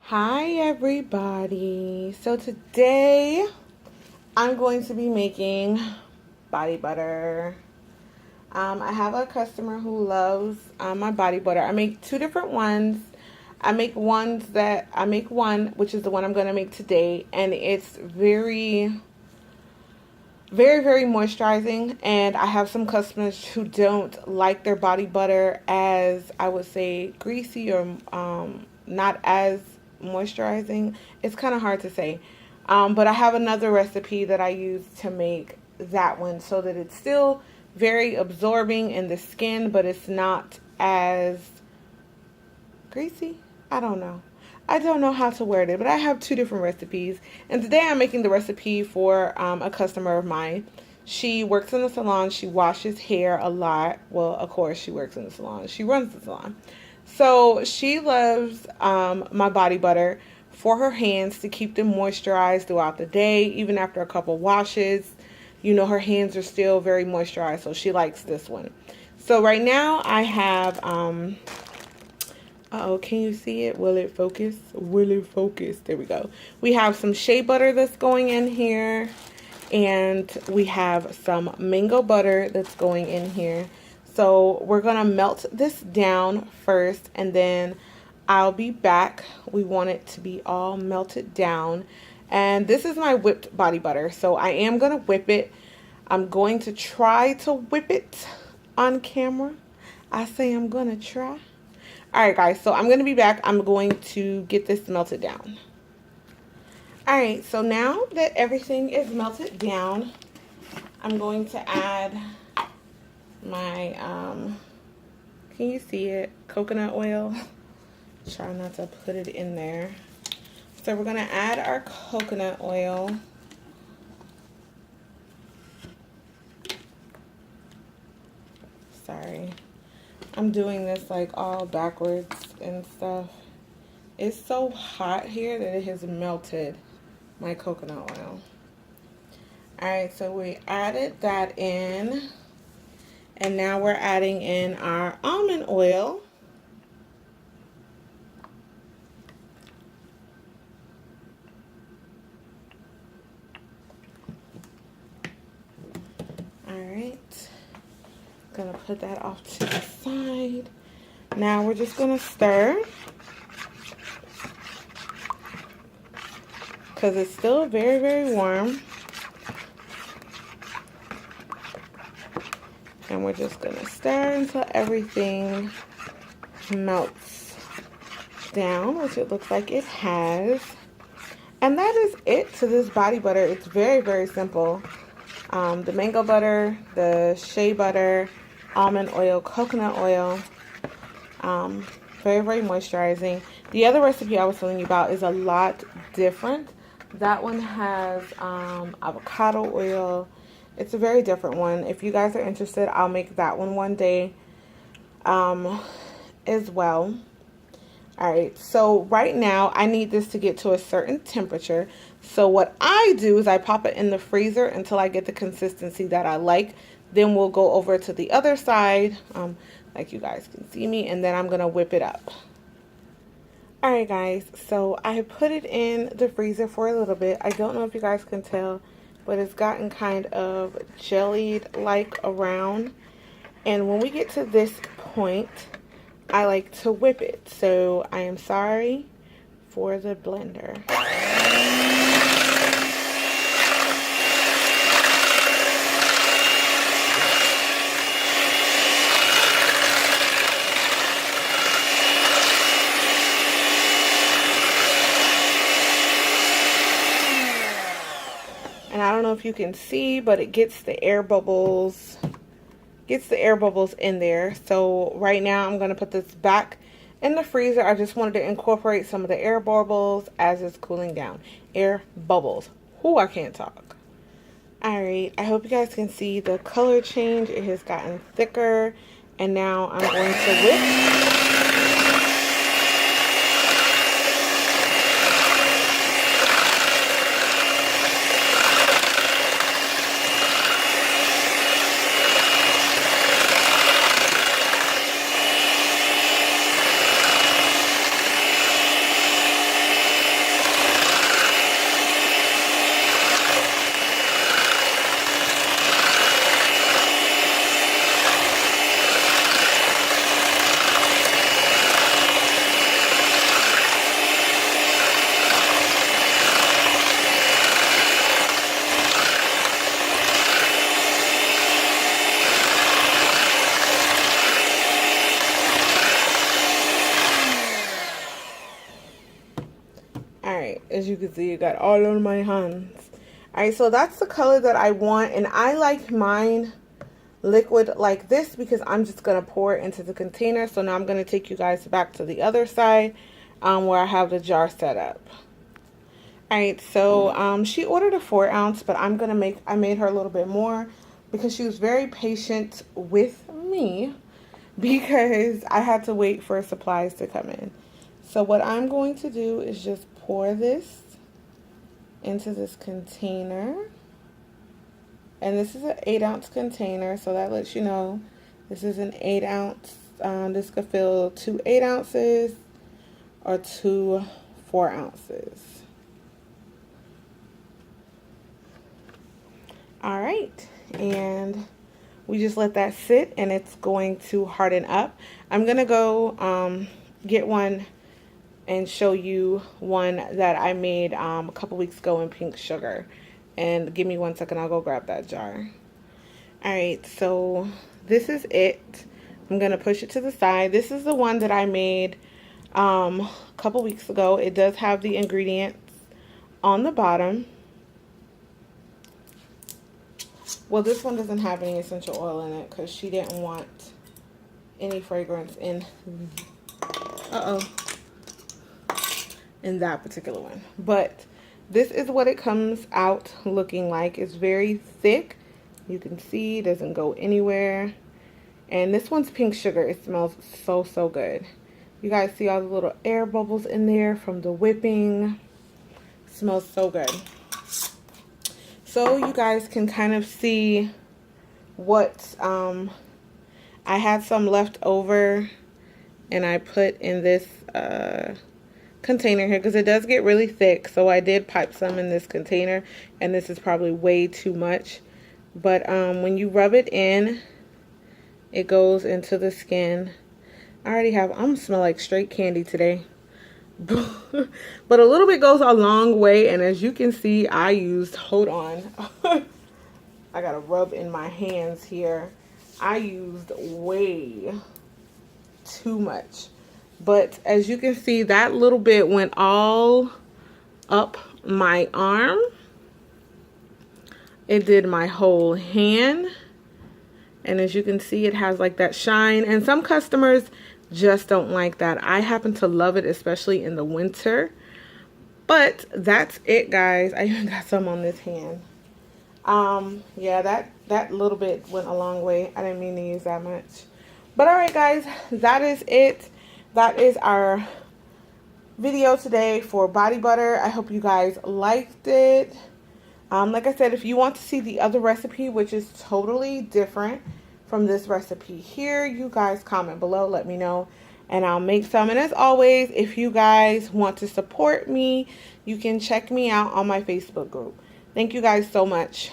Hi everybody. So today I'm going to be making body butter. I have a customer who loves my body butter. I make two different ones. I make one which is the one I'm going to make today, and it's very moisturizing. And I have some customers who don't like their body butter as, I would say, greasy or not as moisturizing. It's kind of hard to say, but I have another recipe that I use to make that one so that it's still very absorbing in the skin, but it's not as greasy. I don't know how to word it, but I have two different recipes. And today I'm making the recipe for a customer of mine. She works in the salon. She washes hair a lot. Well, of course, she works in the salon. She runs the salon. So she loves my body butter for her hands to keep them moisturized throughout the day. Even after a couple washes, you know, her hands are still very moisturized. So she likes this one. So right now I have... uh-oh, can you see it? Will it focus? Will it focus? There we go. We have some shea butter that's going in here. And we have some mango butter that's going in here. So we're going to melt this down first, and then I'll be back. We want it to be all melted down. And this is my whipped body butter. So I am going to whip it. I'm going to try to whip it on camera. I say I'm going to try. Alright guys, so I'm going to be back. I'm going to get this melted down. Alright, so now that everything is melted down, I'm going to add my, can you see it? Coconut oil. Try not to put it in there. So we're going to add our coconut oil. Sorry. I'm doing this like all backwards and stuff. It's so hot here that it has melted my coconut oil. Alright, so we added that in. And now we're adding in our almond oil. Alright. Gonna put that off to the side. Now we're just gonna stir, because it's still very warm. And we're just gonna stir until everything melts down, which it looks like it has. And that is it to this body butter. It's very simple. The mango butter, the shea butter, almond oil, coconut oil, very moisturizing. The other recipe I was telling you about is a lot different. That one has avocado oil. It's a very different one. If you guys are interested, I'll make that one day as well. Alright, so right now I need this to get to a certain temperature. So what I do is I pop it in the freezer until I get the consistency that I like. Then we'll go over to the other side, like you guys can see me, and then I'm going to whip it up. Alright guys, so I put it in the freezer for a little bit. I don't know if you guys can tell, but it's gotten kind of jellied-like around. And when we get to this point, I like to whip it. So I am sorry for the blender. And I don't know if you can see, but it gets the air bubbles in there. So right now I'm going to put this back in the freezer. I just wanted to incorporate some of the air bubbles as it's cooling down. Air bubbles. Whoo, I can't talk. Alright, I hope you guys can see the color change. It has gotten thicker. And now I'm going to whip. Alright, as you can see, it got all on my hands. Alright, so that's the color that I want, and I like mine liquid like this because I'm just going to pour it into the container. So now I'm going to take you guys back to the other side where I have the jar set up. Alright, so she ordered a 4-ounce, but I made her a little bit more because she was very patient with me because I had to wait for supplies to come in. So what I'm going to do is just pour this into this container. And this is an 8-ounce container, so that lets you know this is an 8-ounce. This could fill 2 8-ounces or 2 4-ounces. All right, and we just let that sit, and it's going to harden up. I'm gonna go get one and show you one that I made a couple weeks ago in pink sugar. And give me 1 second, I'll go grab that jar. Alright, so this is it. I'm going to push it to the side. This is the one that I made a couple weeks ago. It does have the ingredients on the bottom. Well, this one doesn't have any essential oil in it because she didn't want any fragrance in in that particular one. But this is what it comes out looking like. It's very thick. You can see it doesn't go anywhere. And this one's pink sugar. It smells so, so good. You guys see all the little air bubbles in there from the whipping. It smells so good. So you guys can kind of see what I had some left over and I put in this container here because it does get really thick, so I did pipe some in this container, and this is probably way too much, but when you rub it in, it goes into the skin. I'm smell like straight candy today. But a little bit goes a long way, and as you can see, I used, hold on, I gotta rub in my hands here. I used way too much. But as you can see, that little bit went all up my arm. It did my whole hand. And as you can see, it has like that shine. And some customers just don't like that. I happen to love it, especially in the winter. But that's it, guys. I even got some on this hand. Yeah, that little bit went a long way. I didn't mean to use that much. But alright, guys, that is it. That is our video today for body butter. I hope you guys liked it. Like I said, if you want to see the other recipe, which is totally different from this recipe here, you guys comment below, let me know, and I'll make some. And as always, if you guys want to support me, you can check me out on my Facebook group. Thank you guys so much.